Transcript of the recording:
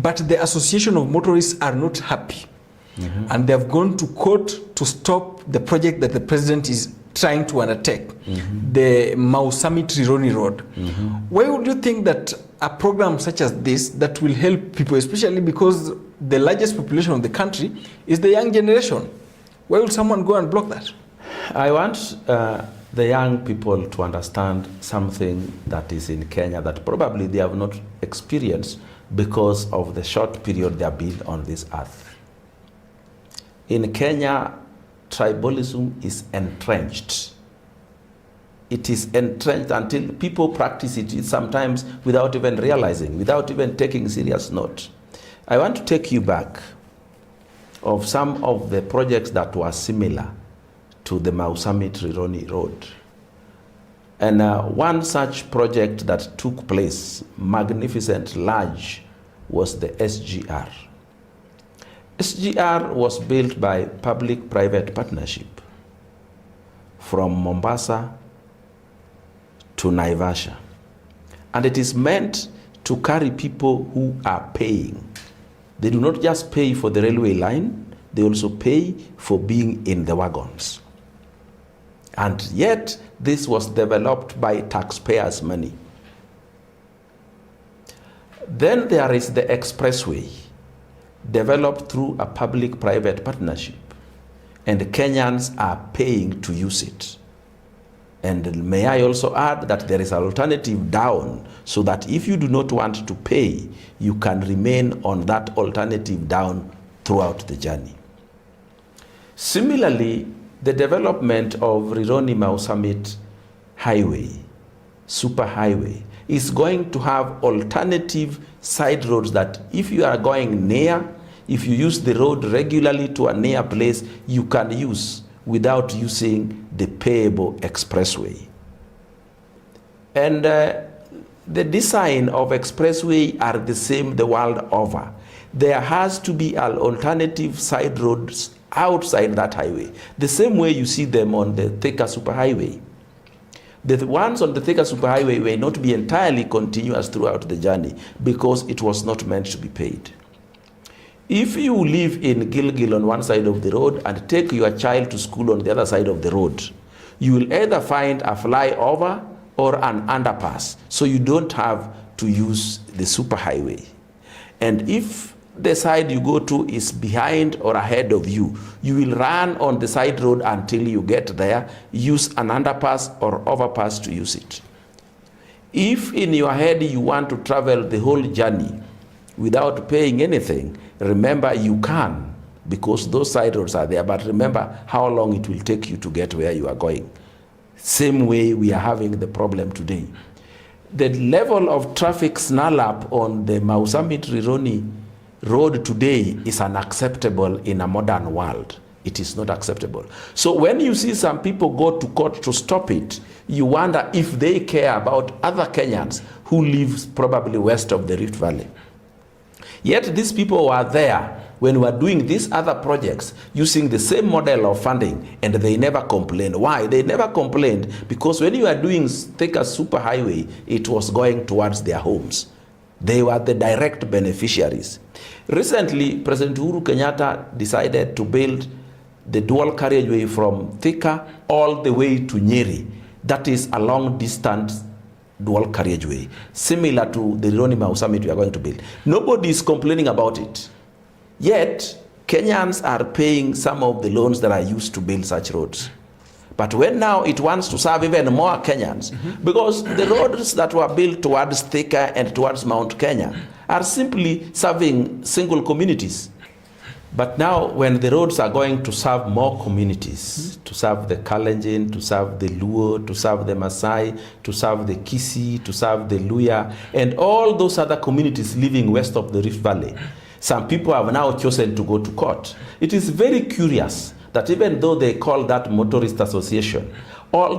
but the Association of Motorists are not happy. And they have gone to court to stop the project that the president is trying to undertake, the Mau Summit Rironi Road. Why would you think that a program such as this that will help people, especially because the largest population of the country is the young generation, why would someone go and block that? I want the young people to understand something that is in Kenya that probably they have not experienced because of the short period they have been on this earth. In Kenya, tribalism is entrenched. It is entrenched until people practice it sometimes without even realizing, without even taking serious note. I want to take you back of some of the projects that were similar to the Mau Summit Rironi Road. And one such project that took place, magnificent, large, was the SGR. SGR was built by public-private partnership from Mombasa to Naivasha. And it is meant to carry people who are paying. They do not just pay for the railway line, they also pay for being in the wagons. And yet, this was developed by taxpayers' money. Then there is the expressway, developed through a public-private partnership, and Kenyans are paying to use it. And may I also add that there is an alternative down, so that if you do not want to pay, you can remain on that alternative down throughout the journey. Similarly, the development of Rironi Mau Summit Highway, superhighway, is going to have alternative side roads that if you are going near, if you use the road regularly to a near place, you can use without using the payable expressway. And the design of expressway are the same the world over. There has to be an alternative side roads outside that highway, the same way you see them on the Thika superhighway. The ones on the Thika superhighway may not be entirely continuous throughout the journey because it was not meant to be paid. If you live in Gilgil on one side of the road and take your child to school on the other side of the road, you will either find a flyover or an underpass, so you don't have to use the superhighway. And if the side you go to is behind or ahead of you, you will run on the side road until you get there, use an underpass or overpass to use it. If in your head you want to travel the whole journey without paying anything, remember you can, because those side roads are there, but remember how long it will take you to get where you are going. Same way we are having the problem today. The level of traffic snarl up on the Mau Summit Rironi Road today is unacceptable in a modern world. It is not acceptable. So when you see some people go to court to stop it, you wonder if they care about other Kenyans who live probably west of the Rift Valley. Yet these people were there when we were doing these other projects using the same model of funding, and they never complained. Why? They never complained because when you are doing Thika superhighway, it was going towards their homes. They were the direct beneficiaries. Recently, President Uhuru Kenyatta decided to build the dual carriageway from Thika all the way to Nyeri. That is a long distance dual carriageway, similar to the Rironi Mau Summit we are going to build. Nobody is complaining about it. Yet, Kenyans are paying some of the loans that are used to build such roads. But when now it wants to serve even more Kenyans, because the roads that were built towards Thika and towards Mount Kenya are simply serving single communities. But now when the roads are going to serve more communities, to serve the Kalenjin, to serve the Luo, to serve the Maasai, to serve the Kisii, to serve the Luya, and all those other communities living west of the Rift Valley, some people have now chosen to go to court. It is very curious that even though they call that motorist association, all